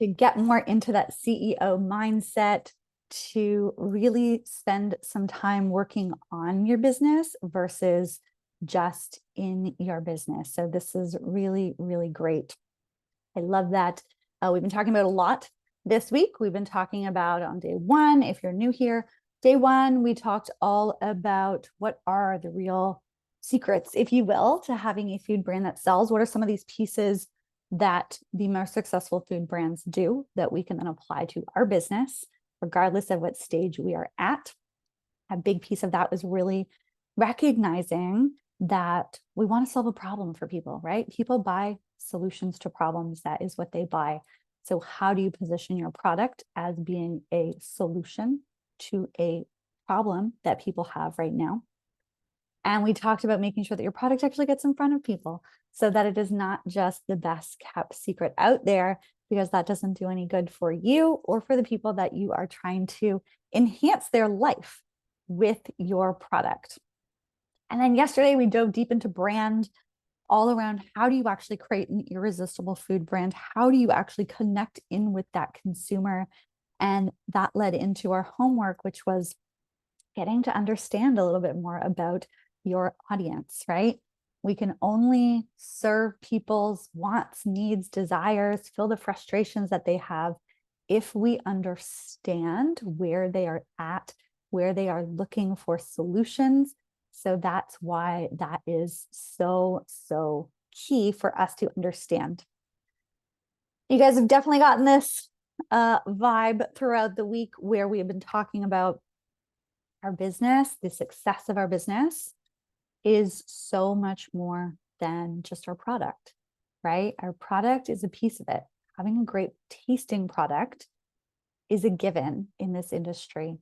to get more into that CEO mindset, to really spend some time working on your business versus just in your business. So this is really, really great. I love that. We've been talking about a lot this week. We've been talking about on day one, if you're new here, day one, we talked all about what are the real secrets, if you will, to having a food brand that sells. What are some of these pieces that the most successful food brands do that we can then apply to our business, regardless of what stage we are at? A big piece of that was really recognizing that we want to solve a problem for people, right? People buy solutions to problems. That is what they buy. So how do you position your product as being a solution to a problem that people have right now? And we talked about making sure that your product actually gets in front of people so that it is not just the best kept secret out there, because that doesn't do any good for you or for the people that you are trying to enhance their life with your product. And then yesterday we dove deep into brand, all around how do you actually create an irresistible food brand? How do you actually connect in with that consumer? And that led into our homework, which was getting to understand a little bit more about your audience, right? We can only serve people's wants, needs, desires, fill the frustrations that they have if we understand where they are at, where they are looking for solutions. So that's why that is so, so key for us to understand. You guys have definitely gotten this vibe throughout the week where we have been talking about our business. The success of our business is so much more than just our product, right? Our product is a piece of it. Having a great tasting product is a given in this industry,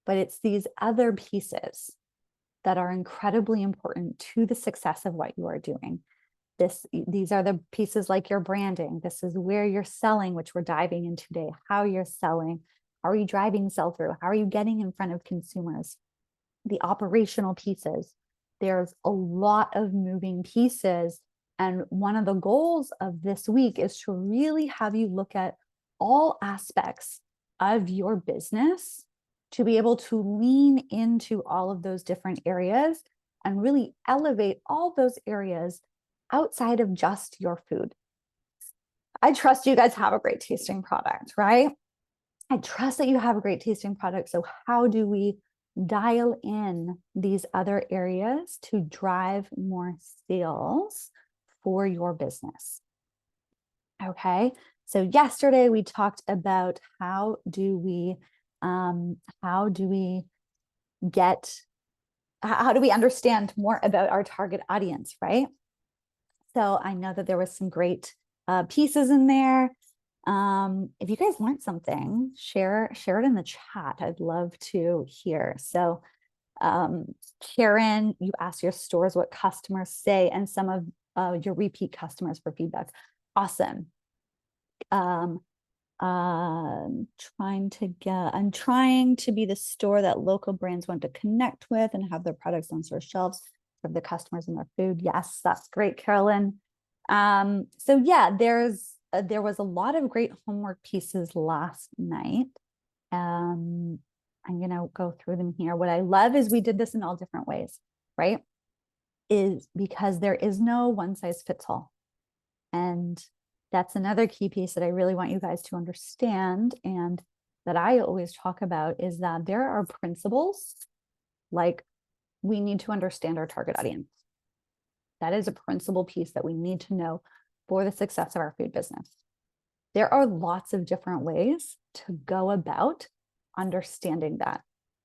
but it's these other pieces that are incredibly important to the success of what you are doing. These are the pieces like your branding. This is where you're selling, which we're diving into today, how you're selling, how are you driving sell-through, how are you getting in front of consumers, the operational pieces. There's a lot of moving pieces. And one of the goals of this week is to really have you look at all aspects of your business to be able to lean into all of those different areas and really elevate all those areas outside of just your food. I trust you guys have a great tasting product, right? I trust that you have a great tasting product. So how do we dial in these other areas to drive more sales for your business? Okay. So yesterday we talked about how do we understand more about our target audience, right? So I know that there was some great pieces in there. If you guys want something, share it in the chat. I'd love to hear. So Karen, you asked your stores what customers say and some of your repeat customers for feedback. Awesome. I'm trying to be the store that local brands want to connect with and have their products on store shelves for the customers and their food. Yes, that's great, Carolyn. So yeah, there was a lot of great homework pieces last night. I'm gonna go through them here. What I love is we did this in all different ways, right? Is because there is no one size fits all. And that's another key piece that I really want you guys to understand and that I always talk about is that there are principles like we need to understand our target audience. That is a principal piece that we need to know for the success of our food business. There are lots of different ways to go about understanding that.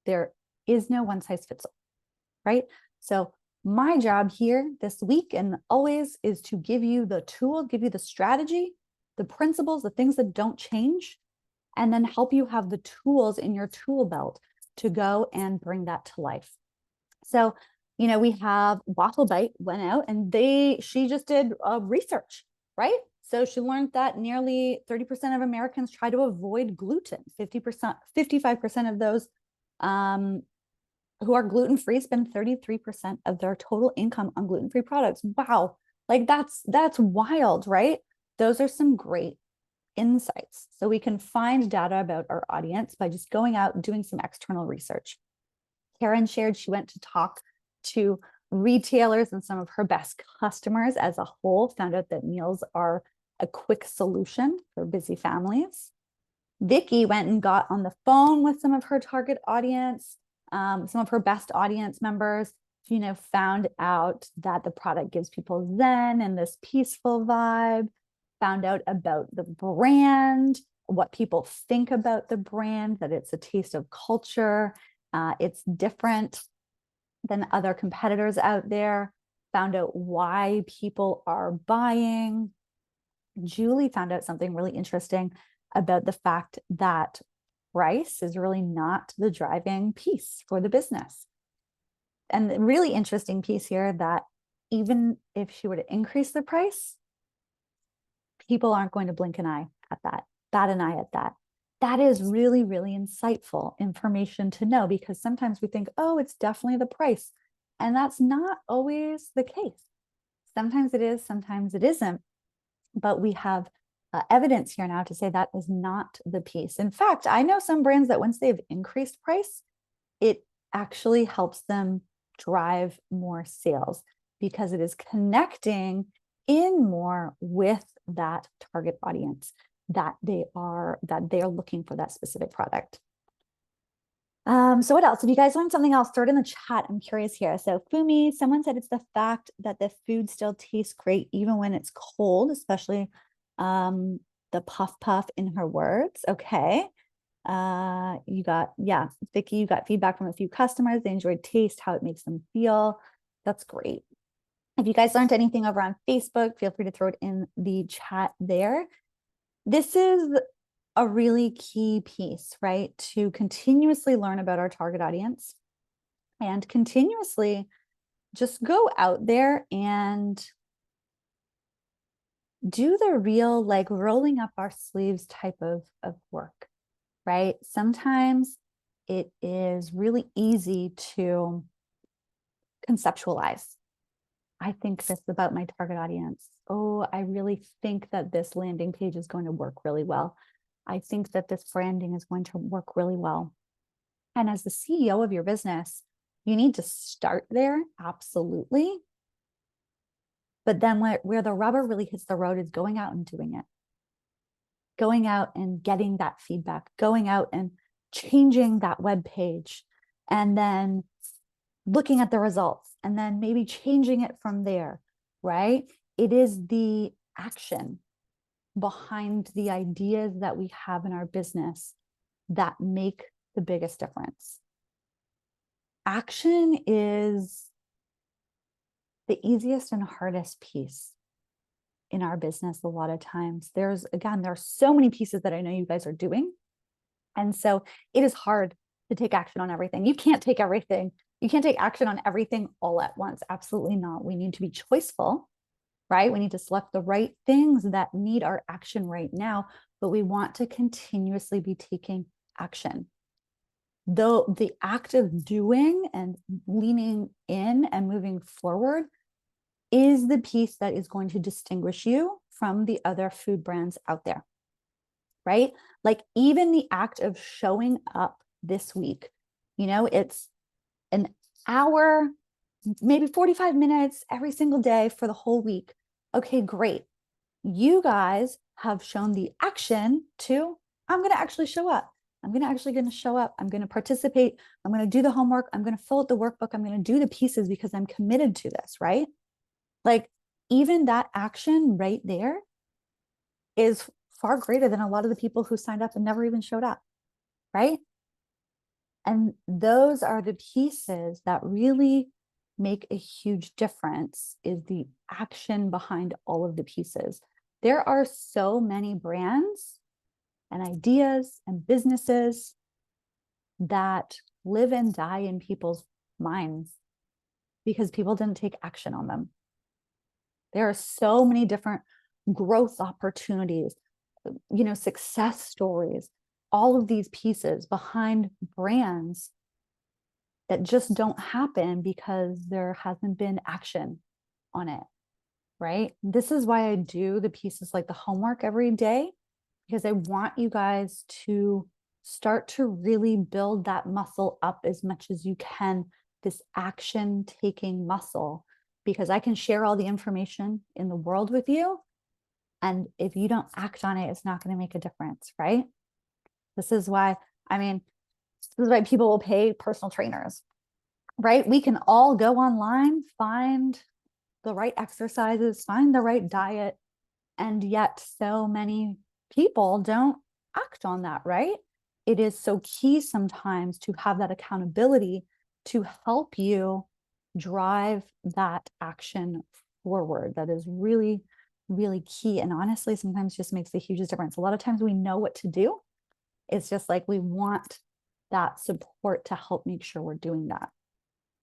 There is no one size fits all, right? So my job here this week and always is to give you the tool, give you the strategy, the principles, the things that don't change, and then help you have the tools in your tool belt to go and bring that to life. So, we have Waffle Bite went out and she just did research, right? So she learned that nearly 30% of Americans try to avoid gluten. 50%, 55% of those who are gluten-free spend 33% of their total income on gluten-free products. Wow. Like that's wild, right? Those are some great insights. So we can find data about our audience by just going out and doing some external research. Karen shared she went to talk to retailers and some of her best customers as a whole, found out that meals are a quick solution for busy families. Vicki went and got on the phone with some of her target audience, some of her best audience members, found out that the product gives people zen and this peaceful vibe, found out about the brand, what people think about the brand, that it's a taste of culture, it's different than other competitors out there, found out why people are buying. Julie found out something really interesting about the fact that price is really not the driving piece for the business. And the really interesting piece here, that even if she were to increase the price, people aren't going to blink an eye at that, bat an eye at that. That is really, really insightful information to know, because sometimes we think, oh, it's definitely the price. And that's not always the case. Sometimes it is, sometimes it isn't. But we have evidence here now to say that is not the piece. In fact, I know some brands that once they've increased price, it actually helps them drive more sales, because it is connecting in more with that target audience that they are looking for that specific product. So what else? If you guys learned something else, throw it in the chat. I'm curious here. So Fumi, someone said it's the fact that the food still tastes great even when it's cold, especially the puff puff in her words. Okay. Vicki, you got feedback from a few customers. They enjoyed taste, how it makes them feel. That's great. If you guys learned anything over on Facebook, feel free to throw it in the chat there. This is a really key piece, right? To continuously learn about our target audience and continuously just go out there and do the real, like, rolling up our sleeves type of work, right? Sometimes it is really easy to conceptualize. I think this about my target audience. Oh, I really think that this landing page is going to work really well. I think that this branding is going to work really well. And as the CEO of your business, you need to start there, absolutely. But then where the rubber really hits the road is going out and doing it. Going out and getting that feedback, going out and changing that web page, and then looking at the results, and then maybe changing it from there, right? It is the action behind the ideas that we have in our business that make the biggest difference. Action is the easiest and hardest piece in our business a lot of times. There are so many pieces that I know you guys are doing. And so it is hard to take action on everything. You can't take everything. You can't take action on everything all at once. Absolutely not. We need to be choiceful, right? We need to select the right things that need our action right now, but we want to continuously be taking action. Though the act of doing and leaning in and moving forward is the piece that is going to distinguish you from the other food brands out there, right? Like, even the act of showing up this week, it's an hour, maybe 45 minutes every single day for the whole week. Okay, great. You guys have shown the action to, I'm going to actually show up. I'm going to show up. I'm going to participate. I'm going to do the homework. I'm going to fill out the workbook. I'm going to do the pieces because I'm committed to this, right? Like, even that action right there is far greater than a lot of the people who signed up and never even showed up, right? And those are the pieces that really make a huge difference, is the action behind all of the pieces. There are so many brands and ideas and businesses that live and die in people's minds because people didn't take action on them. There are so many different growth opportunities, success stories, all of these pieces behind brands that just don't happen because there hasn't been action on it, right? This is why I do the pieces like the homework every day, because I want you guys to start to really build that muscle up as much as you can, this action taking muscle, because I can share all the information in the world with you. And if you don't act on it, it's not going to make a difference, right? This is why, this is why people will pay personal trainers, right? We can all go online, find the right exercises, find the right diet, and yet so many people don't act on that, right? It is so key sometimes to have that accountability to help you drive that action forward. That is really, really key. And honestly, sometimes just makes the hugest difference. A lot of times we know what to do. It's just like we want that support to help make sure we're doing that.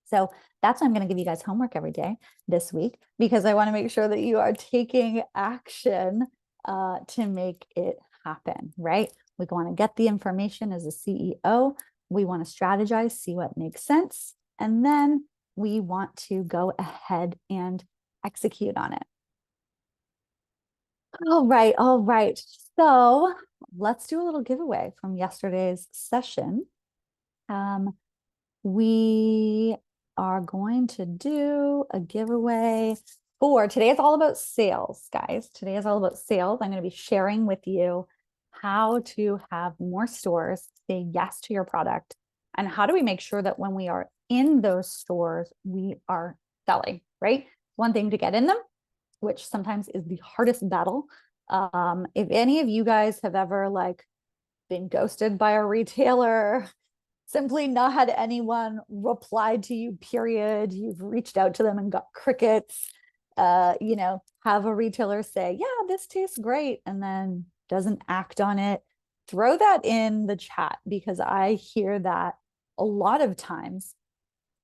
So that's why I'm going to give you guys homework every day this week, because I want to make sure that you are taking action to make it happen, right? We want to get the information as a CEO. We want to strategize, see what makes sense. And then we want to go ahead and execute on it. All right. All right. So let's do a little giveaway from yesterday's session. We are going to do a giveaway for today. It's all about sales, guys. Today is all about sales. I'm going to be sharing with you how to have more stores say yes to your product, and how do we make sure that when we are in those stores, we are selling, right? One thing to get in them, which sometimes is the hardest battle. If any of you guys have ever been ghosted by a retailer, simply not had anyone reply to you, period. You've reached out to them and got crickets. Have a retailer say, yeah, this tastes great, and then doesn't act on it. Throw that in the chat, because I hear that a lot of times,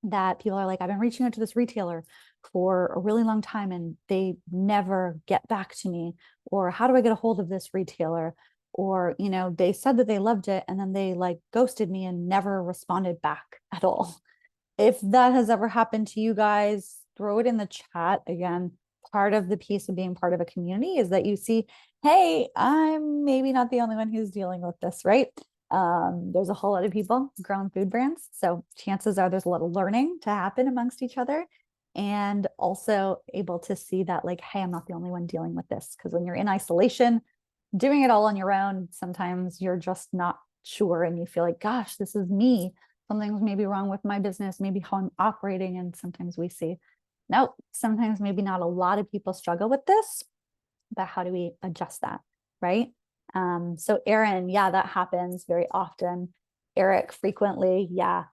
that people are like, I've been reaching out to this retailer for a really long time and they never get back to me. Or how do I get a hold of this retailer? Or, they said that they loved it and then they ghosted me and never responded back at all. If that has ever happened to you guys, throw it in the chat. Again, part of the piece of being part of a community is that you see, hey, I'm maybe not the only one who's dealing with this, right? There's a whole lot of people growing food brands. So chances are there's a lot of learning to happen amongst each other, and also able to see that hey, I'm not the only one dealing with this. Because when you're in isolation, doing it all on your own, sometimes you're just not sure and you feel like, gosh, this is me. Something's maybe wrong with my business, maybe how I'm operating. And sometimes we see, no, sometimes maybe not a lot of people struggle with this, but how do we adjust that, right? So Erin, yeah, that happens very often. Eric, frequently, yeah.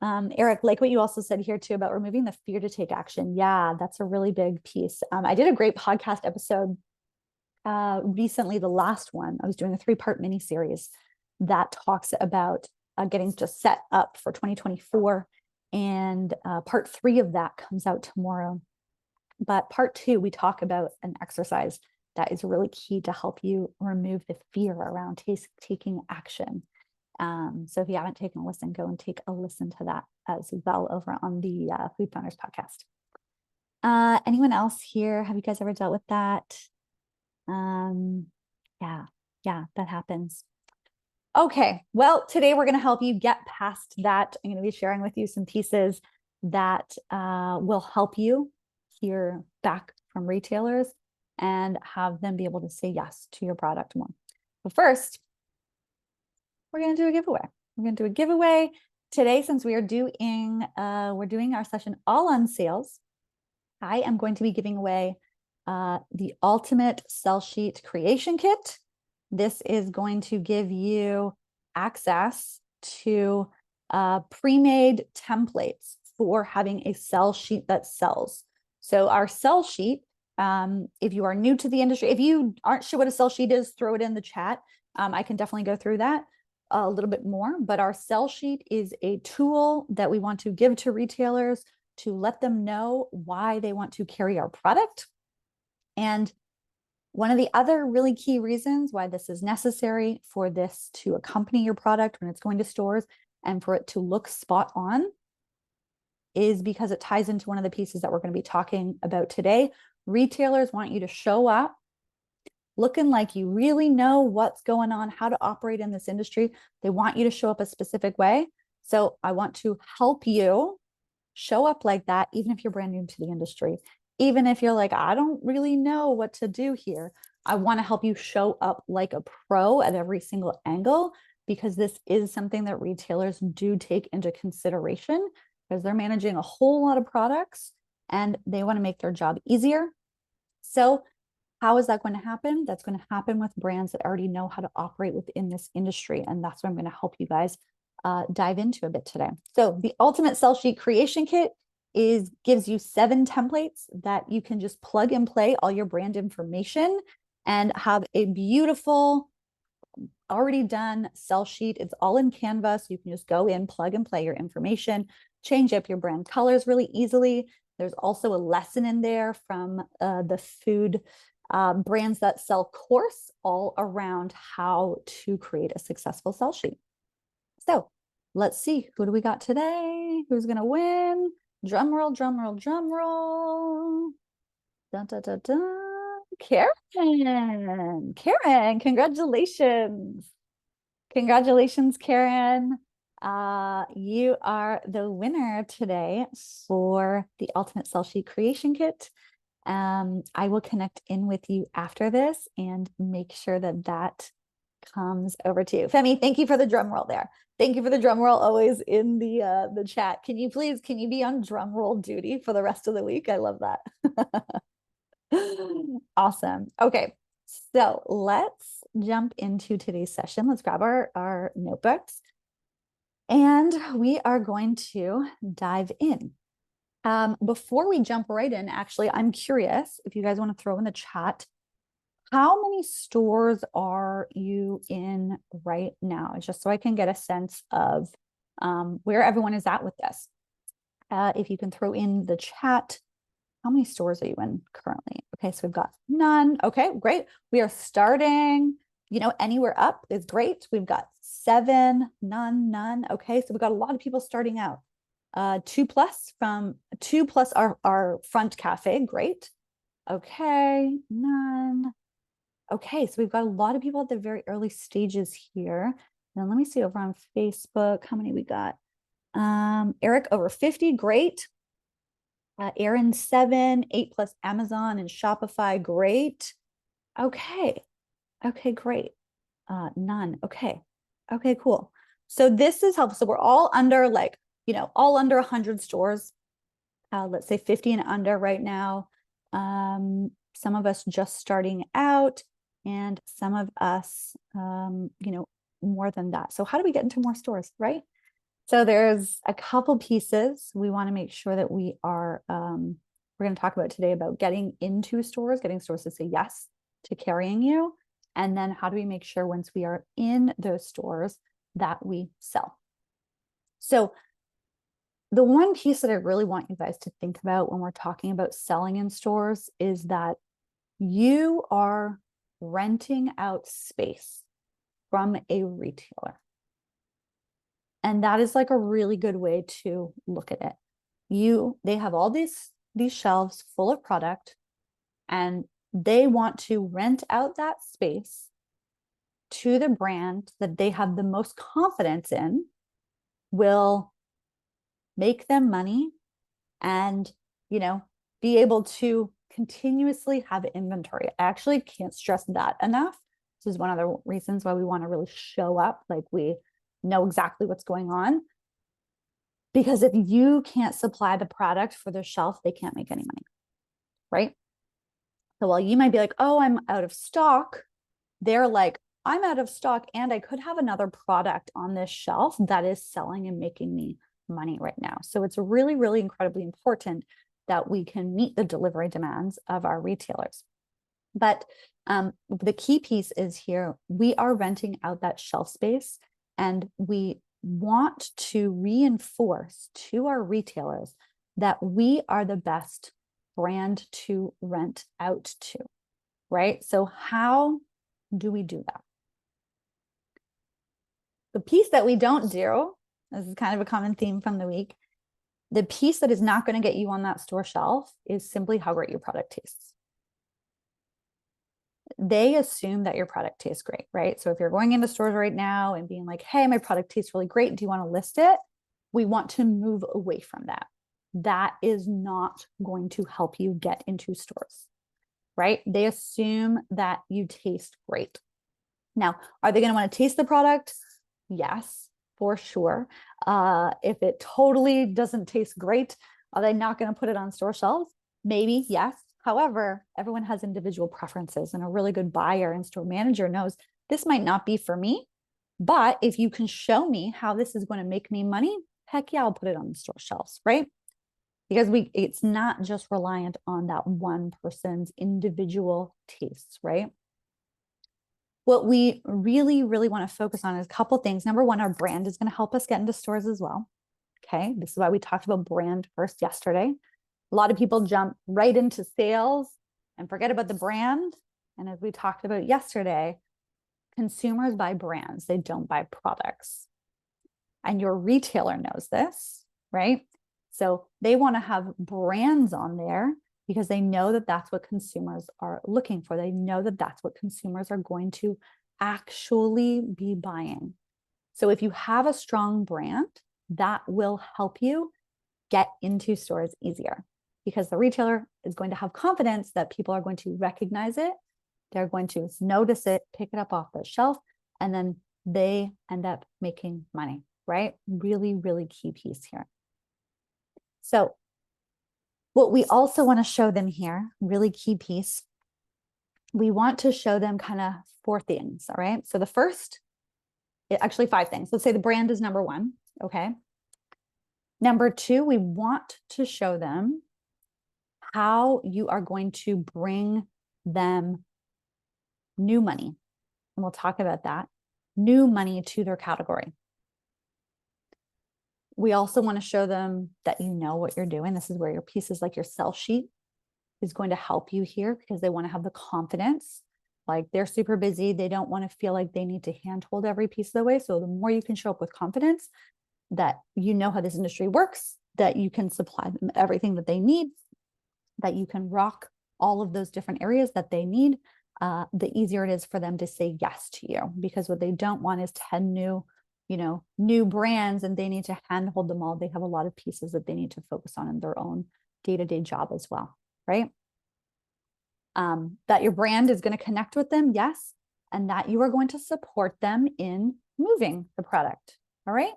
Eric, like what you also said here too about removing the fear to take action. Yeah, that's a really big piece. I did a great podcast episode recently, the last one. I was doing a 3-part mini series that talks about getting just set up for 2024. And part 3 of that comes out tomorrow. But part 2, we talk about an exercise that is really key to help you remove the fear around taking action. So if you haven't taken a listen, go and take a listen to that as well over on the Food Founders podcast. Anyone else here? Have you guys ever dealt with that? Yeah, that happens. Okay, well, today we're going to help you get past that. I'm going to be sharing with you some pieces that will help you hear back from retailers and have them be able to say yes to your product more. But first, we're going to do a giveaway. We're going to do a giveaway today, since we are doing our session all on sales. I am going to be giving away the ultimate sell sheet creation kit. This is going to give you access to pre-made templates for having a sell sheet that sells. So our sell sheet, if you are new to the industry, if you aren't sure what a sell sheet is, throw it in the chat. I can definitely go through that a little bit more, but our sell sheet is a tool that we want to give to retailers to let them know why they want to carry our product. And one of the other really key reasons why this is necessary, for this to accompany your product when it's going to stores and for it to look spot on, is because it ties into one of the pieces that we're going to be talking about today. Retailers want you to show up looking like you really know what's going on, how to operate in this industry. They want you to show up a specific way. So I want to help you show up like that, even if you're brand new to the industry, even if you're like, I don't really know what to do here. I want to help you show up like a pro at every single angle, because this is something that retailers do take into consideration, because they're managing a whole lot of products and they want to make their job easier. So how is that going to happen? That's going to happen with brands that already know how to operate within this industry. And that's what I'm going to help you guys dive into a bit today. So the Ultimate Sell Sheet Creation Kit gives you 7 templates that you can just plug and play all your brand information and have a beautiful, already done sell sheet. It's all in Canva, so you can just go in, plug and play your information, change up your brand colors really easily. There's also a lesson in there from the food brands that sell course, all around how to create a successful sell sheet. So let's see, who do we got today? Who's gonna win? Drum roll, drum roll, drum roll. Dun, dun, dun, dun. Karen, congratulations. Congratulations, Karen. You are the winner today for the Ultimate Sell Sheet Creation Kit. I will connect in with you after this and make sure that that comes over to you. Femi, thank you for the drum roll there. Thank you for the drum roll always in the chat. Can you be on drum roll duty for the rest of the week? I love that. Awesome. Okay, so let's jump into today's session. Let's grab our notebooks and we are going to dive in. Before we jump right in, actually, I'm curious if you guys want to throw in the chat, how many stores are you in right now? Just so I can get a sense of where everyone is at with this. If you can throw in the chat, how many stores are you in currently? Okay, so we've got none. Okay, great. We are starting, anywhere up is great. We've got 7, none. Okay, so we've got a lot of people starting out. 2+ our front cafe, great. Okay, none. Okay, so we've got a lot of people at the very early stages here. Then let me see over on Facebook, how many we got? Eric over 50, great. Aaron 7, 8+ Amazon and Shopify, great. Okay, great. None. Okay, cool. So this is helpful. So we're all under all under 100 stores. Let's say 50 and under right now. Some of us just starting out, and some of us, more than that. So how do we get into more stores, right? So there's a couple pieces we want to make sure that we are, we're going to talk about today about getting into stores, getting stores to say yes to carrying you. And then how do we make sure once we are in those stores that we sell? So the one piece that I really want you guys to think about when we're talking about selling in stores is that you are renting out space from a retailer. And that is like a really good way to look at it. They have all these shelves full of product, and they want to rent out that space to the brand that they have the most confidence in will make them money and, be able to continuously have inventory. I actually can't stress that enough. This is one of the reasons why we want to really show up like we know exactly what's going on. Because if you can't supply the product for their shelf, they can't make any money, right? So while you might be like, oh, I'm out of stock, they're like, I'm out of stock and I could have another product on this shelf that is selling and making me money right now. So it's really, really incredibly important that we can meet the delivery demands of our retailers. But the key piece is here, we are renting out that shelf space, and we want to reinforce to our retailers that we are the best brand to rent out to, right? So how do we do that? The piece that we don't do, this is kind of a common theme from the week, the piece that is not going to get you on that store shelf is simply how great your product tastes. they assume that your product tastes great, right? So if you're going into stores right now and being like, hey, my product tastes really great, do you want to list it? We want to move away from that. That is not going to help you get into stores, right? They assume that you taste great. Now, are they going to want to taste the product? Yes, for sure. If it totally doesn't taste great, are they not going to put it on store shelves? Maybe, yes. However, everyone has individual preferences, and a really good buyer and store manager knows this might not be for me, but if you can show me how this is going to make me money, heck yeah, I'll put it on the store shelves, right? Because it's not just reliant on that one person's individual tastes, right? What we really, really want to focus on is a couple things. Number one, our brand is going to help us get into stores as well. Okay, this is why we talked about brand first yesterday. A lot of people jump right into sales and forget about the brand. And as we talked about yesterday, consumers buy brands, they don't buy products. And your retailer knows this, right? So they want to have brands on there because they know that that's what consumers are looking for. They know that that's what consumers are going to actually be buying. So if you have a strong brand, that will help you get into stores easier because the retailer is going to have confidence that people are going to recognize it. They're going to notice it, pick it up off the shelf, and then they end up making money, right? Really, really key piece here. So what we also want to show them here, really key piece, we want to show them kind of 4 things, all right? So the first, actually 5 things. Let's say the brand is number 1, okay? Number 2, we want to show them how you are going to bring them new money. And we'll talk about that, new money to their category. We also want to show them that you know what you're doing. This is where your pieces like your sell sheet is going to help you here because they want to have the confidence. Like they're super busy. They don't want to feel like they need to handhold every piece of the way. So the more you can show up with confidence that you know how this industry works, that you can supply them everything that they need, that you can rock all of those different areas that they need, the easier it is for them to say yes to you. Because what they don't want is 10 new brands and they need to handhold them all. They have a lot of pieces that they need to focus on in their own day-to-day job as well, right? That your brand is going to connect with them, yes, and that you are going to support them in moving the product, all right?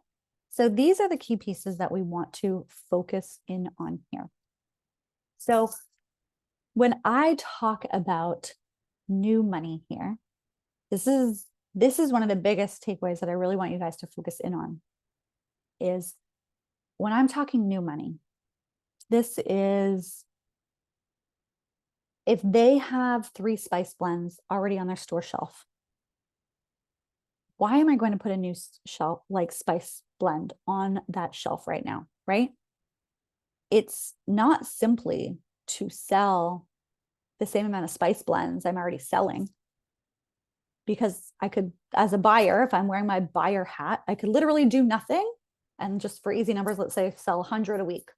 So these are the key pieces that we want to focus in on here. So when I talk about new money here, this is one of the biggest takeaways that I really want you guys to focus in on is when I'm talking new money, this is if they have 3 spice blends already on their store shelf, why am I going to put a new shelf like spice blend on that shelf right now, right? It's not simply to sell the same amount of spice blends I'm already selling. Because I could, as a buyer, if I'm wearing my buyer hat, I could literally do nothing. And just for easy numbers, let's say sell 100 a week.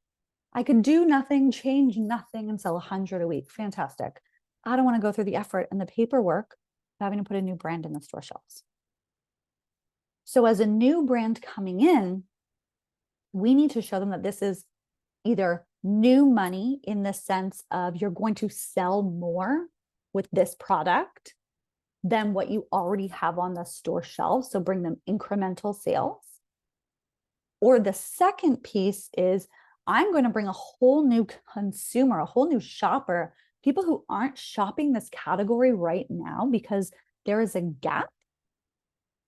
I could do nothing, change nothing, and sell 100 a week. Fantastic. I don't want to go through the effort and the paperwork of having to put a new brand in the store shelves. So as a new brand coming in, we need to show them that this is either new money in the sense of you're going to sell more with this product than what you already have on the store shelves. So bring them incremental sales. Or the second piece is I'm going to bring a whole new consumer, a whole new shopper, people who aren't shopping this category right now because there is a gap.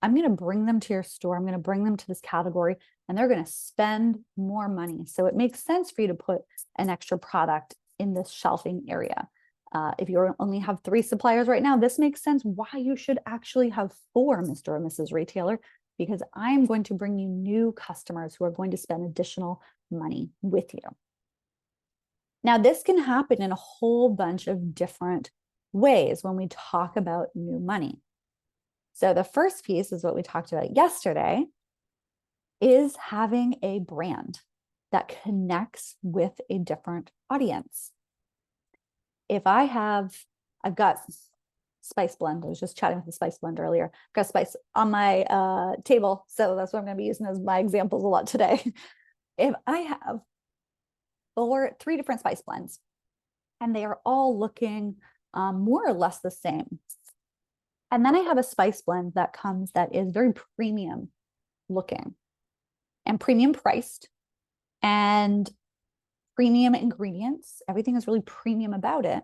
I'm going to bring them to your store. I'm going to bring them to this category and they're going to spend more money. So it makes sense for you to put an extra product in this shelving area. If you only have 3 suppliers right now, this makes sense why you should actually have 4, Mr. or Mrs. Retailer, because I'm going to bring you new customers who are going to spend additional money with you. Now, this can happen in a whole bunch of different ways when we talk about new money. So the first piece is what we talked about yesterday, is having a brand that connects with a different audience. If I've got spice blend. I was just chatting with the spice blend earlier. Got spice on my table, so that's what I'm going to be using as my examples a lot today. If I have three different spice blends, and they are all looking more or less the same, and then I have a spice blend that is very premium looking and premium priced and premium ingredients. Everything is really premium about it.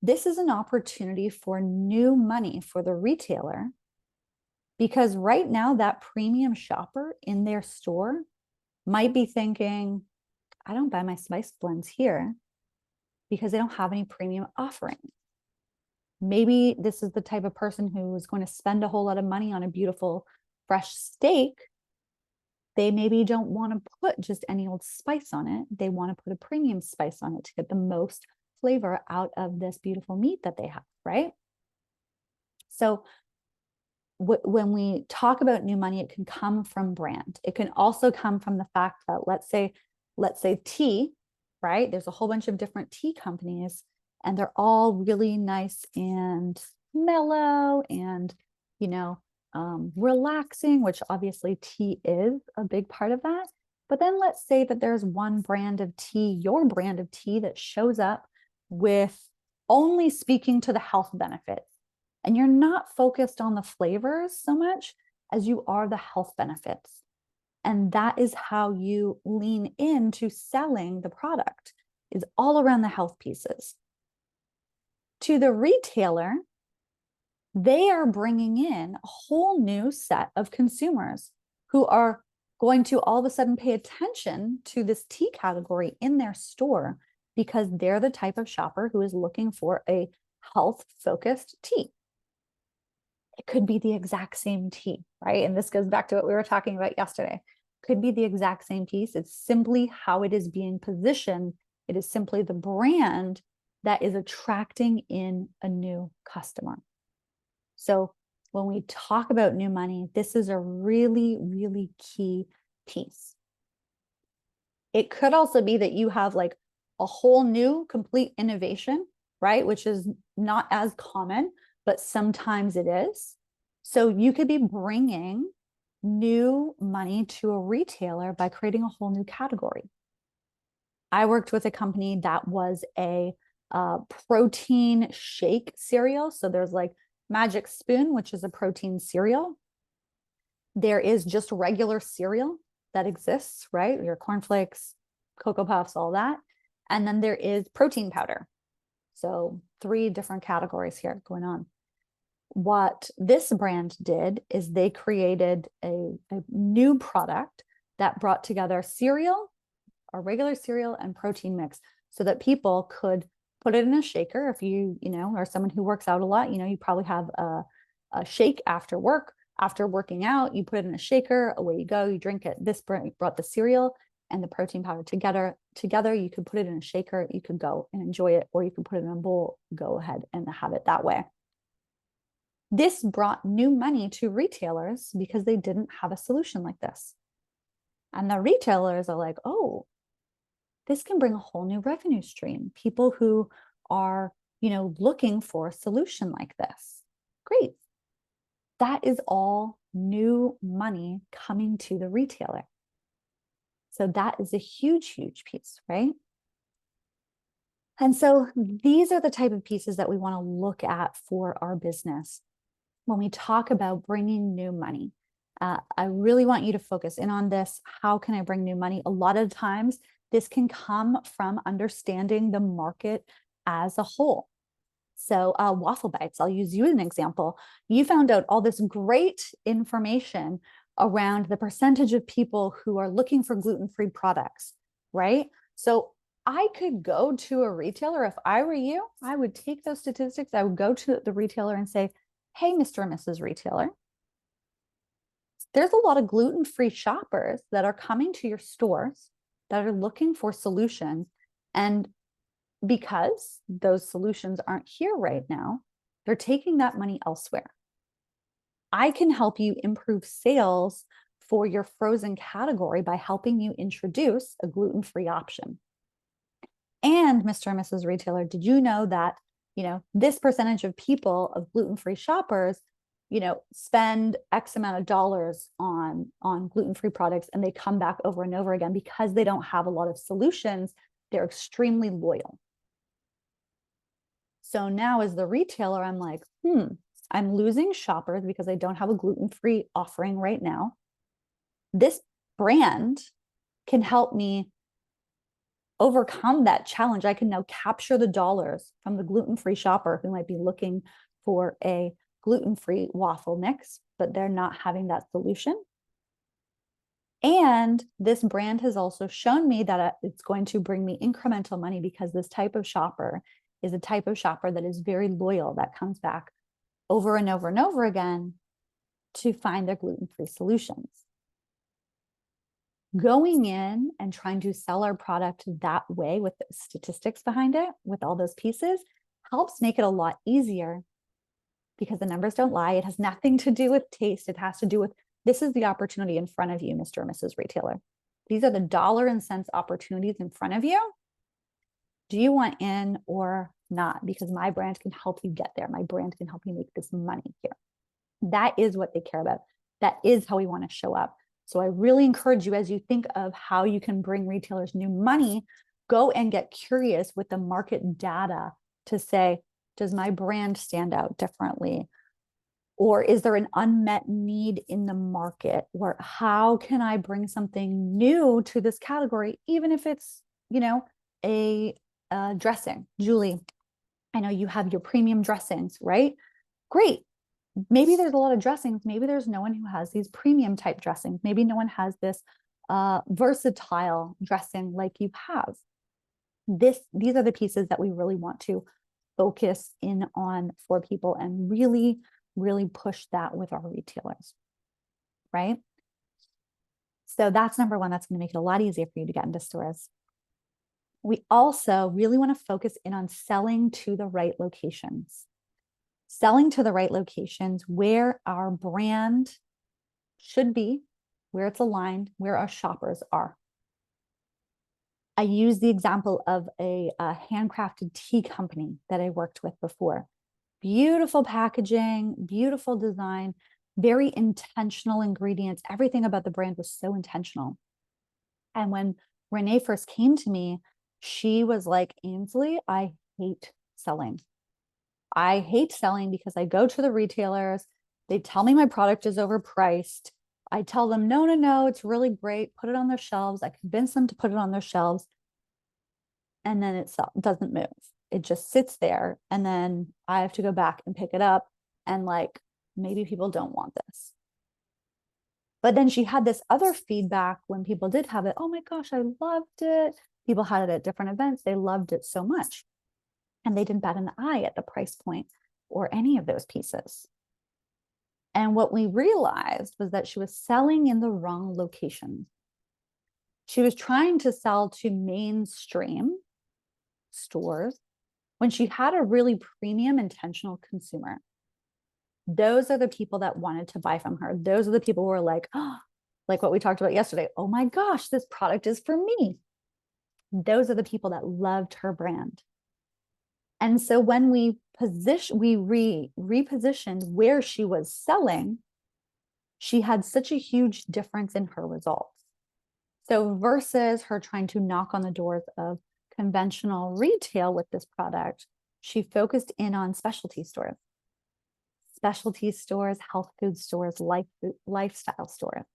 This is an opportunity for new money for the retailer, because right now that premium shopper in their store might be thinking, I don't buy my spice blends here because they don't have any premium offerings. Maybe this is the type of person who is going to spend a whole lot of money on a beautiful fresh steak. They maybe don't want to put just any old spice on it. They want to put a premium spice on it to get the most flavor out of this beautiful meat that they have, right? So when we talk about new money, it can come from brand. It can also come from the fact that let's say tea, right? There's a whole bunch of different tea companies, and they're all really nice and mellow and, relaxing, which obviously tea is a big part of that. But then let's say that there's one brand of tea, your brand of tea, that shows up with only speaking to the health benefits. And you're not focused on the flavors so much as you are the health benefits. And that is how you lean into selling the product, is all around the health pieces. To the retailer, they are bringing in a whole new set of consumers who are going to all of a sudden pay attention to this tea category in their store, because they're the type of shopper who is looking for a health-focused tea. It could be the exact same tea, right? And this goes back to what we were talking about yesterday. Could be the exact same piece. It's simply how it is being positioned. It is simply the brand that is attracting in a new customer. So when we talk about new money, this is a really, really key piece. It could also be that you have like a whole new complete innovation, right? Which is not as common, but sometimes it is. So you could be bringing new money to a retailer by creating a whole new category. I worked with a company that was a protein shake cereal. So there's like Magic Spoon, which is a protein cereal. There is just regular cereal that exists, right? Your cornflakes, Cocoa Puffs, all that. And then there is protein powder. So 3 different categories here going on. What this brand did is they created a new product that brought together cereal, a regular cereal, and protein mix, so that people could put it in a shaker. If you are someone who works out a lot, you probably have a shake after work. After working out, you put it in a shaker, away you go, you drink it. This brought the cereal and the protein powder together. You could put it in a shaker, you could go and enjoy it, or you could put it in a bowl, go ahead and have it that way. This brought new money to retailers because they didn't have a solution like this. And the retailers are like, oh, this can bring a whole new revenue stream. People who are, looking for a solution like this. Great. That is all new money coming to the retailer. So that is a huge, huge piece, right? And so these are the type of pieces that we want to look at for our business when we talk about bringing new money. I really want you to focus in on this. How can I bring new money? A lot of times this can come from understanding the market as a whole. So Waffle Bites, I'll use you as an example. You found out all this great information around the percentage of people who are looking for gluten-free products, right? So I could go to a retailer. If I were you, I would take those statistics. I would go to the retailer and say, hey, Mr. and Mrs. Retailer, there's a lot of gluten-free shoppers that are coming to your stores that are looking for solutions. And because those solutions aren't here right now, they're taking that money elsewhere. I can help you improve sales for your frozen category by helping you introduce a gluten-free option. And Mr. and Mrs. Retailer, did you know that, this percentage of people, of gluten-free shoppers, spend X amount of dollars on gluten-free products, and they come back over and over again because they don't have a lot of solutions. They're extremely loyal. So now as the retailer, I'm like, I'm losing shoppers because I don't have a gluten-free offering right now. This brand can help me overcome that challenge. I can now capture the dollars from the gluten-free shopper who might be looking for a gluten-free waffle mix, but they're not having that solution. And this brand has also shown me that it's going to bring me incremental money, because this type of shopper is a type of shopper that is very loyal, that comes back over and over and over again to find their gluten-free solutions. Going in and trying to sell our product that way with the statistics behind it, with all those pieces, helps make it a lot easier, because the numbers don't lie. It has nothing to do with taste. It has to do with, this is the opportunity in front of you, Mr. or Mrs. Retailer. These are the dollar and cents opportunities in front of you. Do you want in or not? Because my brand can help you get there. My brand can help you make this money here. That is what they care about. That is how we want to show up. So I really encourage you, as you think of how you can bring retailers new money, go and get curious with the market data to say, does my brand stand out differently? Or is there an unmet need in the market? Or how can I bring something new to this category, even if it's, a dressing? Julie, I know you have your premium dressings, right? Great. Maybe there's a lot of dressings. Maybe there's no one who has these premium type dressings. Maybe no one has this versatile dressing like you have. These are the pieces that we really want to focus in on for people, and really, really push that with our retailers, right? So that's number one. That's going to make it a lot easier for you to get into stores. We also really want to focus in on selling to the right locations. Selling to the right locations where our brand should be, where it's aligned, where our shoppers are. I use the example of a handcrafted tea company that I worked with before. Beautiful packaging, beautiful design, very intentional ingredients. Everything about the brand was so intentional. And when Renee first came to me, she was like, Ainsley, I hate selling. I hate selling because I go to the retailers, they tell me my product is overpriced. I tell them, no, it's really great. Put it on their shelves. I convince them to put it on their shelves. And then it doesn't move. It just sits there. And then I have to go back and pick it up. And like, maybe people don't want this. But then she had this other feedback when people did have it. Oh my gosh, I loved it. People had it at different events. They loved it so much. And they didn't bat an eye at the price point or any of those pieces. And what we realized was that she was selling in the wrong location. She was trying to sell to mainstream stores when she had a really premium intentional consumer. Those are the people that wanted to buy from her. Those are the people who were like, oh, like what we talked about yesterday. Oh my gosh, this product is for me. Those are the people that loved her brand. And so when we repositioned where she was selling, she had such a huge difference in her results. So versus her trying to knock on the doors of conventional retail with this product, she focused in on specialty stores, health food stores, lifestyle stores.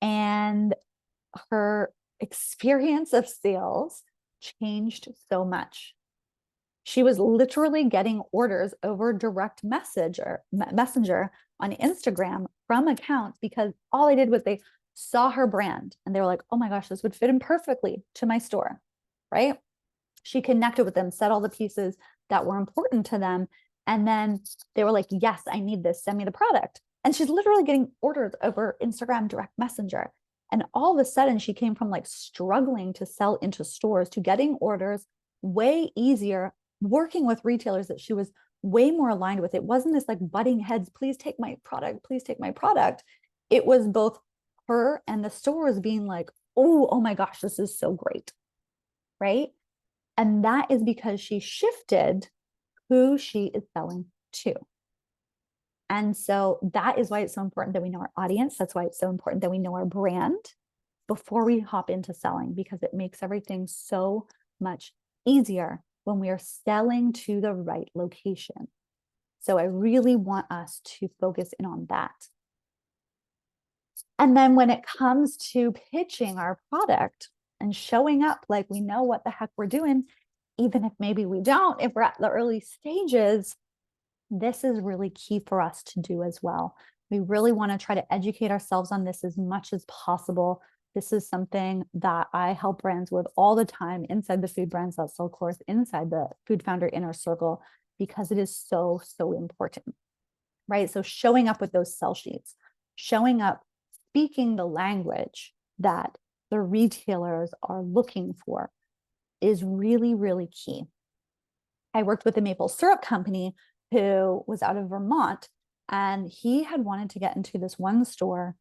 And her experience of sales changed so much. She was literally getting orders over direct messenger on Instagram from accounts, because all they did was they saw her brand and they were like, oh my gosh, this would fit in perfectly to my store, right? She connected with them, said all the pieces that were important to them. And then they were like, yes, I need this. Send me the product. And she's literally getting orders over Instagram direct messenger. And all of a sudden she came from like struggling to sell into stores to getting orders way easier, working with retailers that she was way more aligned with. It wasn't this like butting heads, please take my product, please take my product. It was both her and the stores being like, oh my gosh, this is so great, right? And that is because she shifted who she is selling to. And so that is why it's so important that we know our audience. That's why it's so important that we know our brand before we hop into selling, because it makes everything so much easier when we are selling to the right location. So I really want us to focus in on that. And then when it comes to pitching our product and showing up like we know what the heck we're doing, even if maybe we don't, if we're at the early stages, this is really key for us to do as well. We really want to try to educate ourselves on this as much as possible. This is something that I help brands with all the time inside the Food Brands That Sell course, inside the Food Founder Inner Circle, because it is so, so important, right? So showing up with those sell sheets, showing up, speaking the language that the retailers are looking for is really, really key. I worked with a maple syrup company who was out of Vermont, and he had wanted to get into this one store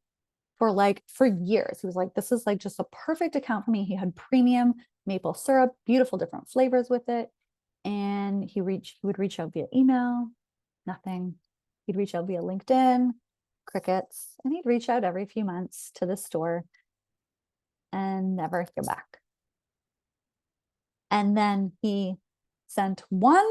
for years. He was like, this is like just a perfect account for me. He had premium maple syrup, beautiful different flavors with it. And he would reach out via email, nothing. He'd reach out via LinkedIn, crickets, and he'd reach out every few months to the store and never hear back. And then he sent one,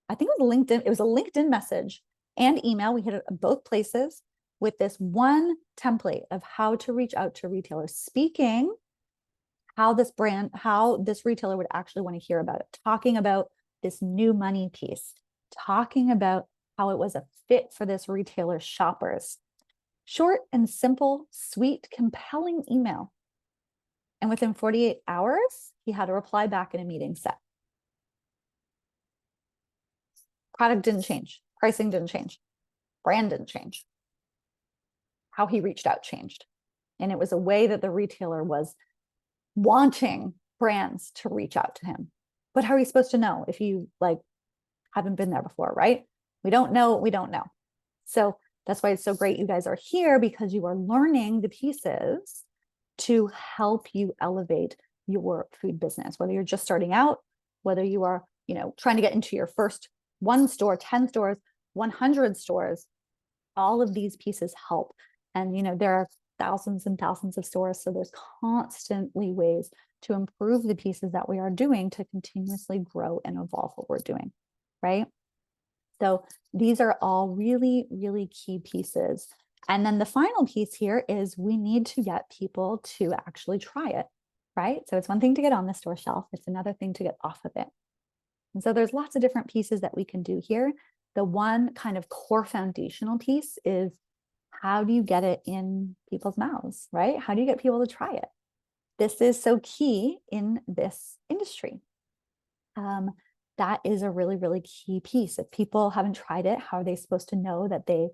I think it was LinkedIn, it was a LinkedIn message and email. We hit it both places with this one template of how to reach out to retailers, speaking how this retailer would actually want to hear about it, talking about this new money piece, talking about how it was a fit for this retailer's shoppers. Short and simple, sweet, compelling email. And within 48 hours, he had a reply back in a meeting set. Product didn't change. Pricing didn't change. Brand didn't change. How he reached out changed. And it was a way that the retailer was wanting brands to reach out to him. But how are you supposed to know if you haven't been there before, right? We don't know what we don't know. So that's why it's so great you guys are here, because you are learning the pieces to help you elevate your food business, whether you're just starting out, whether you are, trying to get into your first 1 store, 10 stores, 100 stores. All of these pieces help. And, there are thousands and thousands of stores. So there's constantly ways to improve the pieces that we are doing to continuously grow and evolve what we're doing, right? So these are all really, really key pieces. And then the final piece here is we need to get people to actually try it, right? So it's one thing to get on the store shelf. It's another thing to get off of it. And so there's lots of different pieces that we can do here. The one kind of core foundational piece is, how do you get it in people's mouths, right? How do you get people to try it? This is so key in this industry. That is a really, really key piece. If people haven't tried it, how are they supposed to know that they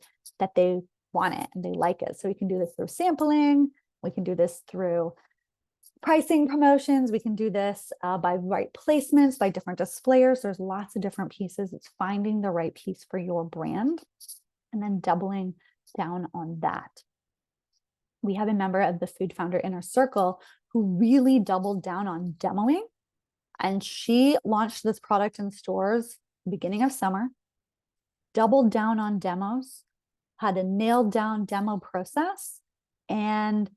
want it and they like it? So we can do this through sampling. We can do this through pricing promotions. We can do this by right placements, by different displayers. There's lots of different pieces. It's finding the right piece for your brand and then doubling down on that. We have a member of the Food Founder Inner Circle who really doubled down on demoing. And she launched this product in stores beginning of summer, doubled down on demos, had a nailed down demo process. And,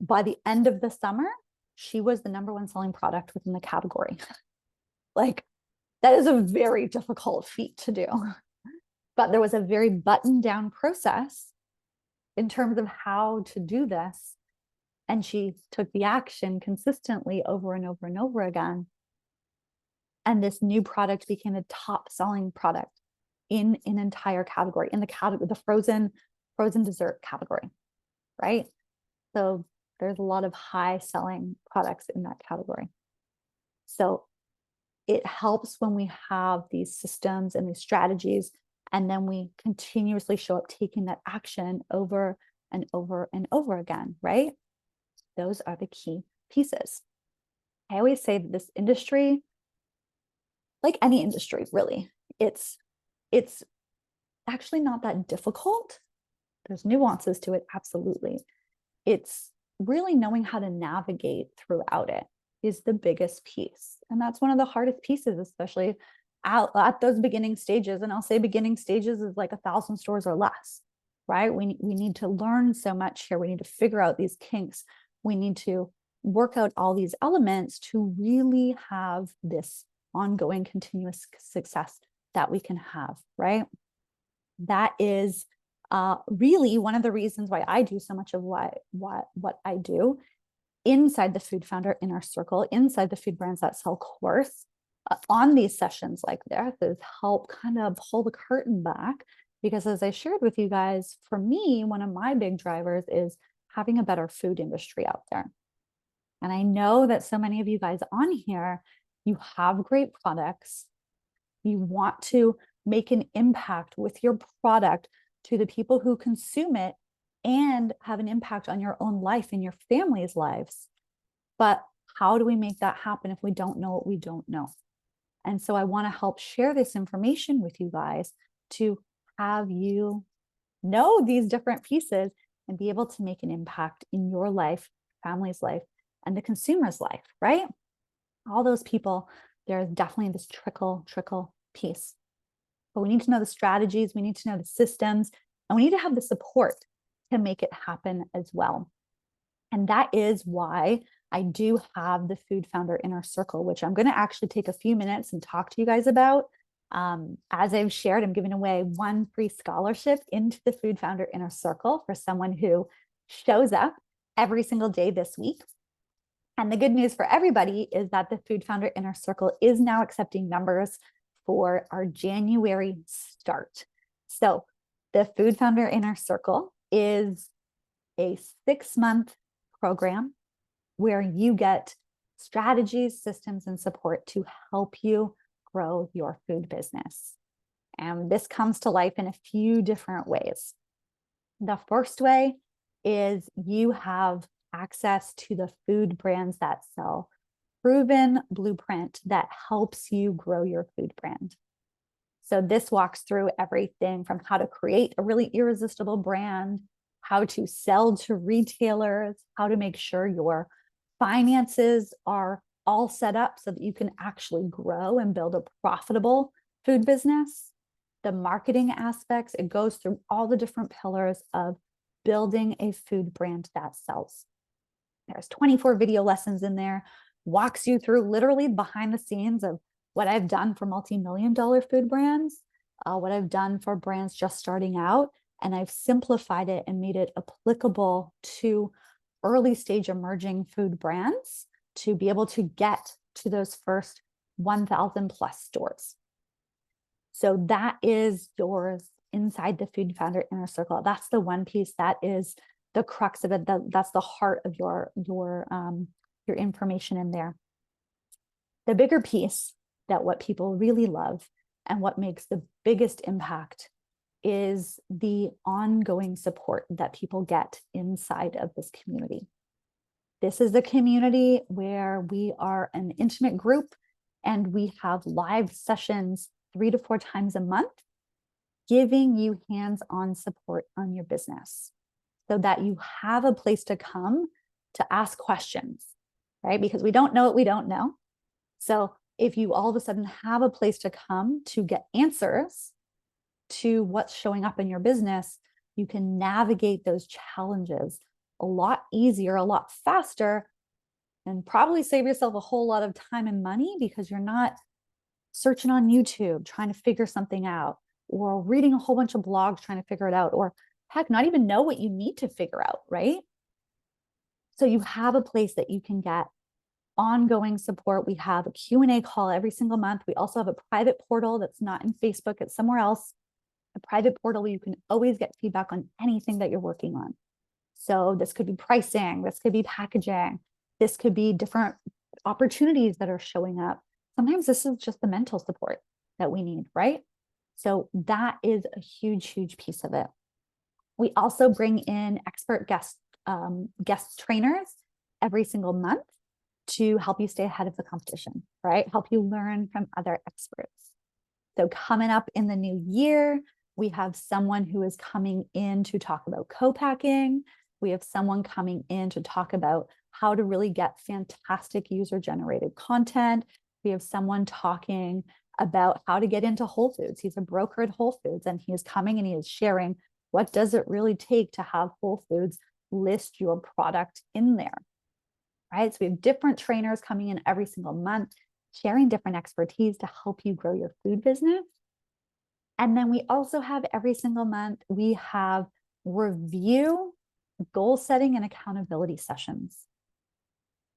by the end of the summer, she was the #1 selling product within the category. That is a very difficult feat to do. But there was a very buttoned down process in terms of how to do this. And she took the action consistently over and over and over again. And this new product became a top selling product in an entire category, in the frozen dessert category, right? So there's a lot of high selling products in that category. So it helps when we have these systems and these strategies, and then we continuously show up taking that action over and over and over again, right? Those are the key pieces. I always say that this industry, like any industry, really, it's actually not that difficult. There's nuances to it, absolutely. It's really knowing how to navigate throughout it is the biggest piece. And that's one of the hardest pieces, especially at those beginning stages. And I'll say beginning stages is like 1,000 stores or less, right? We need to learn so much here. We need to figure out these kinks. We need to work out all these elements to really have this ongoing continuous success that we can have, right? That is really one of the reasons why I do so much of what I do inside the Food Founder Inner Circle, inside the Food Brands That Sell course, on these sessions like this, is help kind of pull the curtain back. Because as I shared with you guys, for me, one of my big drivers is having a better food industry out there. And I know that so many of you guys on here, you have great products. You want to make an impact with your product to the people who consume it and have an impact on your own life and your family's lives. But how do we make that happen if we don't know what we don't know? And so I want to help share this information with you guys to have you know these different pieces and be able to make an impact in your life, family's life, and the consumer's life, right? All those people, there's definitely this trickle piece. But we need to know the strategies, we need to know the systems, and we need to have the support to make it happen as well. And that is why I do have the Food Founder Inner Circle, which I'm going to actually take a few minutes and talk to you guys about. As I've shared, I'm giving away one free scholarship into the Food Founder Inner Circle for someone who shows up every single day this week. And the good news for everybody is that the Food Founder Inner Circle is now accepting members for our January start. So the Food Founder Inner Circle is a 6-month program where you get strategies, systems, and support to help you grow your food business. And this comes to life in a few different ways. The first way is you have access to the Food Brands That Sell proven blueprint that helps you grow your food brand. So this walks through everything from how to create a really irresistible brand, how to sell to retailers, how to make sure your finances are all set up so that you can actually grow and build a profitable food business. The marketing aspects, it goes through all the different pillars of building a food brand that sells. There's 24 video lessons in there, walks you through literally behind the scenes of what I've done for multi-million-dollar food brands, what I've done for brands just starting out, and I've simplified it and made it applicable to early stage emerging food brands to be able to get to those first 1,000 plus stores. So that is yours inside the Food Founder Inner Circle. That's the one piece that is the crux of it. That's the heart of your information in there. The bigger piece that what people really love and what makes the biggest impact is the ongoing support that people get inside of this community. This is a community where we are an intimate group and we have live sessions 3 to 4 times a month, giving you hands-on support on your business so that you have a place to come to ask questions, right? Because we don't know what we don't know. So if you all of a sudden have a place to come to get answers to what's showing up in your business, you can navigate those challenges a lot easier, a lot faster, and probably save yourself a whole lot of time and money because you're not searching on YouTube trying to figure something out, or reading a whole bunch of blogs trying to figure it out, or heck, not even know what you need to figure out, right? So you have a place that you can get ongoing support. We have a Q&A call every single month. We also have a private portal that's not in Facebook, it's somewhere else. A private portal where you can always get feedback on anything that you're working on. So this could be pricing, this could be packaging, this could be different opportunities that are showing up. Sometimes this is just the mental support that we need, right? So that is a huge, huge piece of it. We also bring in expert guest trainers every single month to help you stay ahead of the competition, right? Help you learn from other experts. So coming up in the new year, we have someone who is coming in to talk about co-packing. We have someone coming in to talk about how to really get fantastic user-generated content. We have someone talking about how to get into Whole Foods. He's a broker at Whole Foods, and he is coming and he is sharing what does it really take to have Whole Foods list your product in there, right? So we have different trainers coming in every single month, sharing different expertise to help you grow your food business. And then we also have every single month, we have review, goal setting, and accountability sessions,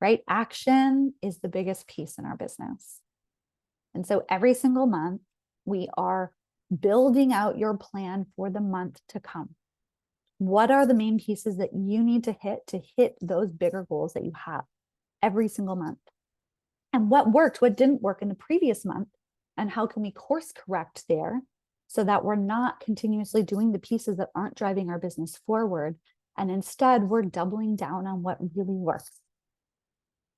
right? Action is the biggest piece in our business. And so every single month, we are building out your plan for the month to come. What are the main pieces that you need to hit those bigger goals that you have every single month? And what worked, what didn't work in the previous month, and how can we course correct there so that we're not continuously doing the pieces that aren't driving our business forward, and instead we're doubling down on what really works,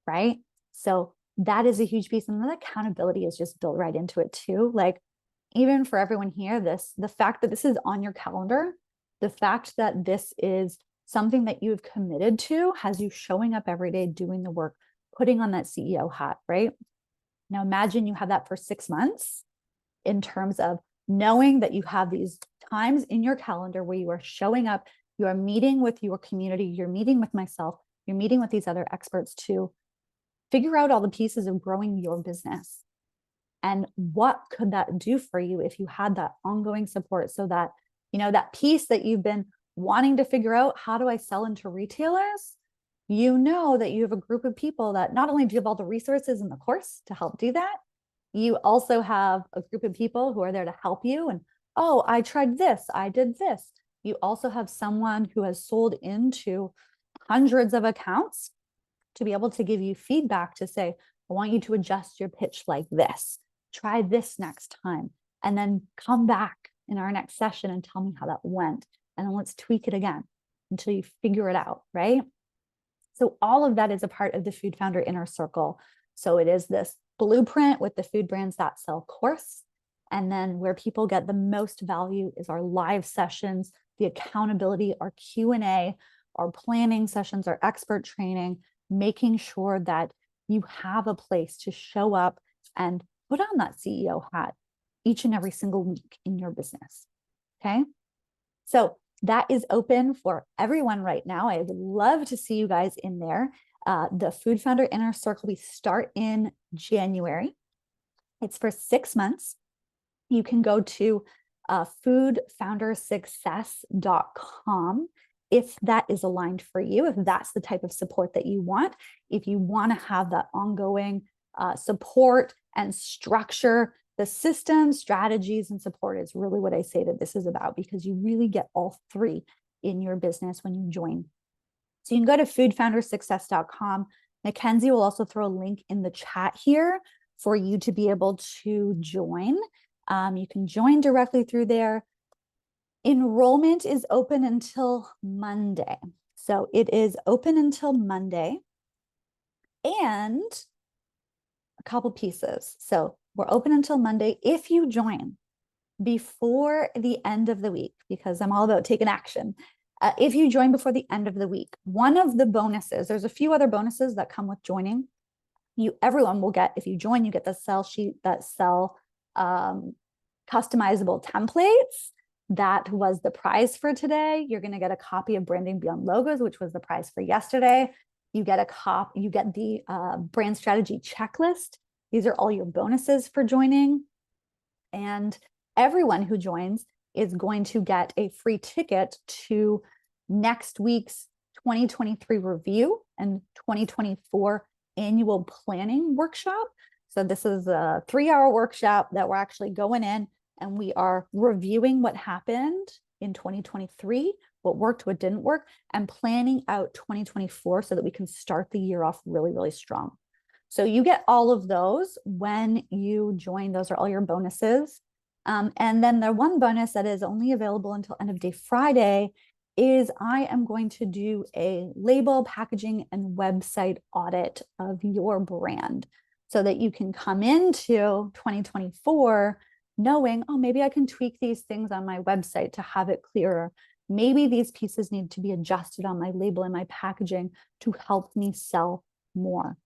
right? So that is a huge piece. And then accountability is just built right into it too. Like, even for everyone here, the fact that this is on your calendar, the fact that this is something that you've committed to has you showing up every day, doing the work, putting on that CEO hat, right? Now imagine you have that for 6 months in terms of knowing that you have these times in your calendar where you are showing up, you are meeting with your community, you're meeting with myself, you're meeting with these other experts to figure out all the pieces of growing your business. And what could that do for you if you had that ongoing support, so that, that piece that you've been wanting to figure out, how do I sell into retailers? You know that you have a group of people that not only do you have all the resources in the course to help do that, you also have a group of people who are there to help you. And, oh, I tried this, I did this. You also have someone who has sold into hundreds of accounts to be able to give you feedback to say, I want you to adjust your pitch like this. Try this next time. And then come back in our next session and tell me how that went. And then let's tweak it again until you figure it out, right? So all of that is a part of the Food Founder Inner Circle. So it is this blueprint with the Food Brands That Sell course. And then where people get the most value is our live sessions, the accountability, our Q&A, our planning sessions, our expert training, making sure that you have a place to show up and put on that CEO hat each and every single week in your business, okay? So that is open for everyone right now. I would love to see you guys in there. The Food Founder Inner Circle, we start in January. It's for 6 months. You can go to foodfoundersuccess.com if that is aligned for you, if that's the type of support that you want. If you want to have that ongoing support and structure, the system, strategies, and support is really what I say that this is about, because you really get all three in your business when you join. So you can go to foodfoundersuccess.com. Mackenzie will also throw a link in the chat here for you to be able to join. You can join directly through there. Enrollment is open until Monday. So it is open until Monday. And a couple pieces. So we're open until Monday. If you join before the end of the week, because I'm all about taking action. If you join before the end of the week, one of the bonuses, there's a few other bonuses that come with joining. Everyone will get, if you join, you get the sell sheet that sell customizable templates. That was the prize for today. You're going to get a copy of Branding Beyond Logos, which was the prize for yesterday. You get the brand strategy checklist. These are all your bonuses for joining. And everyone who joins is going to get a free ticket to next week's 2023 review and 2024 annual planning workshop. So this is a 3-hour workshop that we're actually going in and we are reviewing what happened in 2023, what worked, what didn't work, and planning out 2024 so that we can start the year off really, really strong. So you get all of those when you join. Those are all your bonuses. And then the one bonus that is only available until end of day Friday is I am going to do a label, packaging, and website audit of your brand so that you can come into 2024 knowing, oh, maybe I can tweak these things on my website to have it clearer. Maybe these pieces need to be adjusted on my label and my packaging to help me sell more.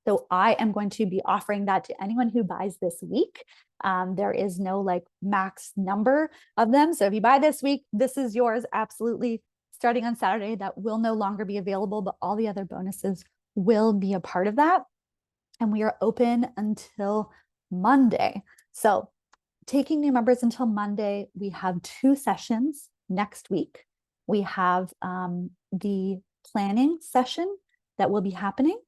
So I am going to be offering that to anyone who buys this week. There is no like max number of them. So if you buy this week, this is yours absolutely. Starting on Saturday, that will no longer be available, but all the other bonuses will be a part of that. And we are open until Monday. So taking new members until Monday, we have 2 sessions next week. We have the planning session that will be happening.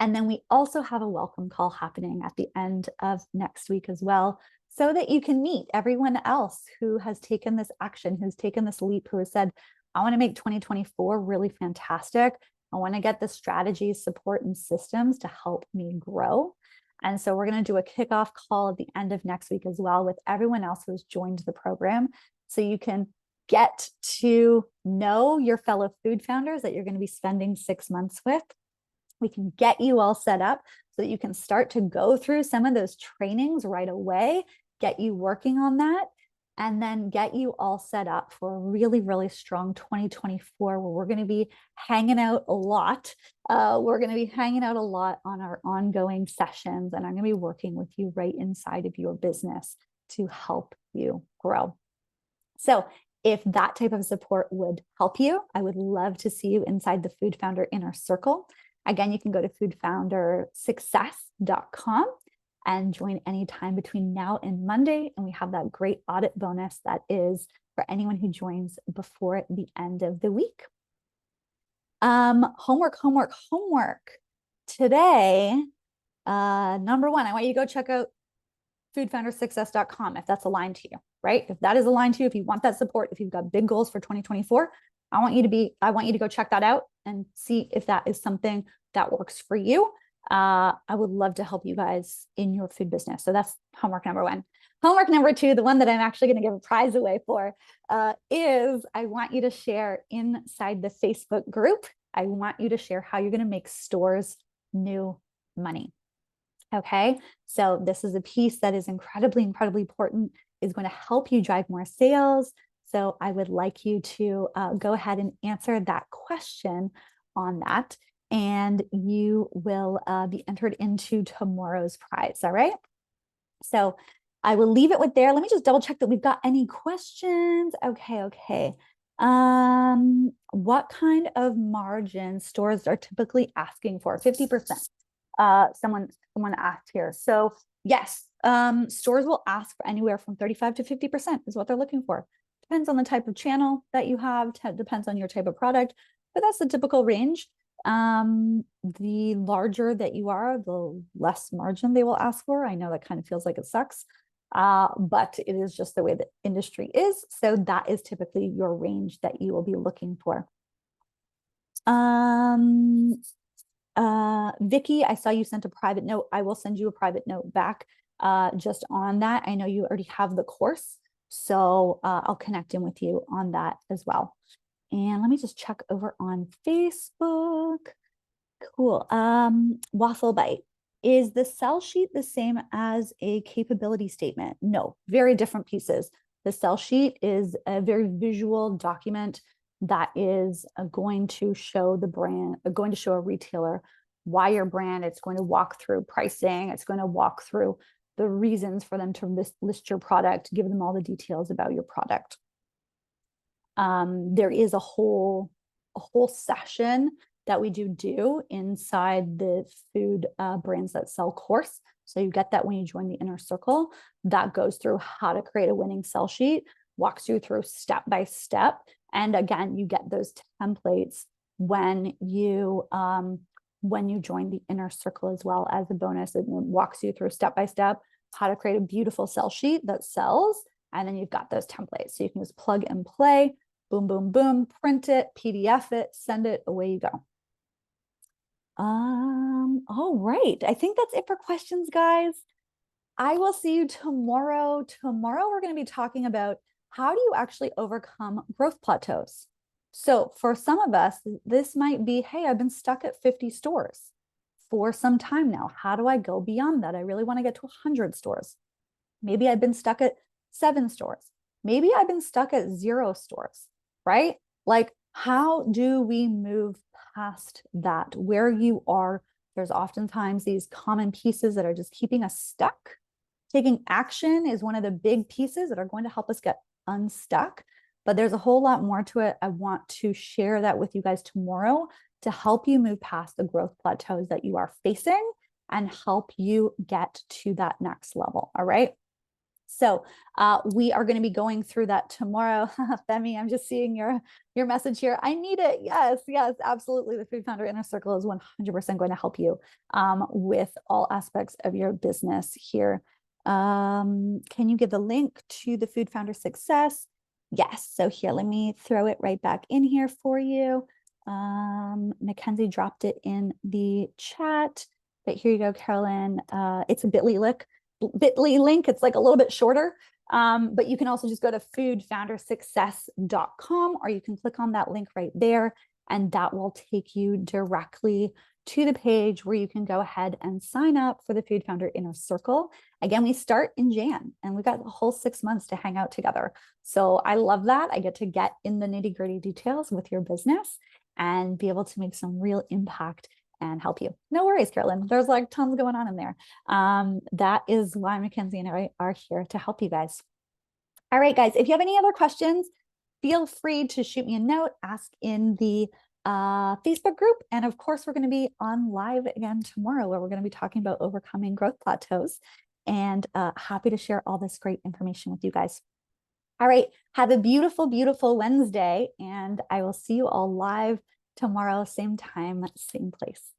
And then we also have a welcome call happening at the end of next week as well, so that you can meet everyone else who has taken this action, who's taken this leap, who has said, I want to make 2024 really fantastic. I want to get the strategies, support, and systems to help me grow. And so we're going to do a kickoff call at the end of next week as well with everyone else who's joined the program. So you can get to know your fellow food founders that you're going to be spending 6 months with. We can get you all set up so that you can start to go through some of those trainings right away, get you working on that, and then get you all set up for a really, really strong 2024 where we're going to be hanging out a lot. We're going to be hanging out a lot on our ongoing sessions, and I'm going to be working with you right inside of your business to help you grow. So if that type of support would help you, I would love to see you inside the Food Founder Inner Circle. Again, you can go to foodfoundersuccess.com and join anytime between now and Monday. And we have that great audit bonus that is for anyone who joins before the end of the week. Homework. Today, number one, I want you to go check out foodfoundersuccess.com if that's aligned to you, right? If that is aligned to you, if you want that support, if you've got big goals for 2024, I want you to go check that out and see if that is something that works for you. I would love to help you guys in your food business. So that's homework number one. Homework number two, the one that I'm actually going to give a prize away for, is I want you to share inside the Facebook group. I want you to share how you're going to make stores new money. Okay, so this is a piece that is incredibly, incredibly important, is going to help you drive more sales. So I would like you to go ahead and answer that question on that, and you will be entered into tomorrow's prize. All right. So I will leave it with there. Let me just double check that we've got any questions. Okay. What kind of margin stores are typically asking for? 50%. Someone asked here. So yes, stores will ask for anywhere from 35 to 50% is what they're looking for. Depends on the type of channel that you have, depends on your type of product, but that's the typical range. The larger that you are, the less margin they will ask for. I know that kind of feels like it sucks, but it is just the way the industry is. So that is typically your range that you will be looking for. Vicky, I saw you sent a private note. I will send you a private note back just on that. I know you already have the course, so I'll connect in with you on that as well. And let me just check over on Facebook. Cool. Waffle Bite. Is the sell sheet the same as a capability statement? No, very different pieces. The sell sheet is a very visual document that is going to show the brand, going to show a retailer why your brand. It's going to walk through pricing. It's going to walk through the reasons for them to list your product, give them all the details about your product. There is a whole session that we do inside the food brands that sell course. So you get that when you join the inner circle. That goes through how to create a winning sell sheet, walks you through step by step. And again, you get those templates when you join the inner circle as well as a bonus. It walks you through step by step how to create a beautiful sell sheet that sells. And then you've got those templates. So you can just plug and play, boom, boom, boom, print it, PDF it, send it, away you go. All right. I think that's it for questions, guys. I will see you tomorrow. Tomorrow, we're going to be talking about how do you actually overcome growth plateaus? So for some of us, this might be, hey, I've been stuck at 50 stores for some time now. How do I go beyond that? I really want to get to 100 stores. Maybe I've been stuck at 7 stores. Maybe I've been stuck at 0 stores, right? Like, how do we move past that? Where you are There's oftentimes these common pieces that are just keeping us stuck. Taking action is one of the big pieces that are going to help us get unstuck, but there's a whole lot more to it. I want to share that with you guys tomorrow to help you move past the growth plateaus that you are facing and help you get to that next level. All right. So we are going to be going through that tomorrow. Femi, I'm just seeing your message here. I need it. Yes, yes, absolutely. The Food Founder Inner Circle is 100% going to help you with all aspects of your business here. Can you give the link to the Food Founder Success? Yes. So here, let me throw it right back in here for you. Mackenzie dropped it in the chat. But here you go, Carolyn. It's a bit.ly link. It's like a little bit shorter, but you can also just go to foodfoundersuccess.com, or you can click on that link right there, and that will take you directly to the page where you can go ahead and sign up for the Food Founder Inner Circle. Again, we start in Jan, and we've got the whole 6 months to hang out together. So I love that. I get to get in the nitty-gritty details with your business and be able to make some real impact and help you. No worries, Carolyn. There's like tons going on in there. That is why Mackenzie and I are here to help you guys. All right, guys, if you have any other questions, feel free to shoot me a note, ask in the Facebook group. And of course, we're going to be on live again tomorrow, where we're going to be talking about overcoming growth plateaus, and happy to share all this great information with you guys. All right, have a beautiful, beautiful Wednesday, and I will see you all live tomorrow, same time, same place.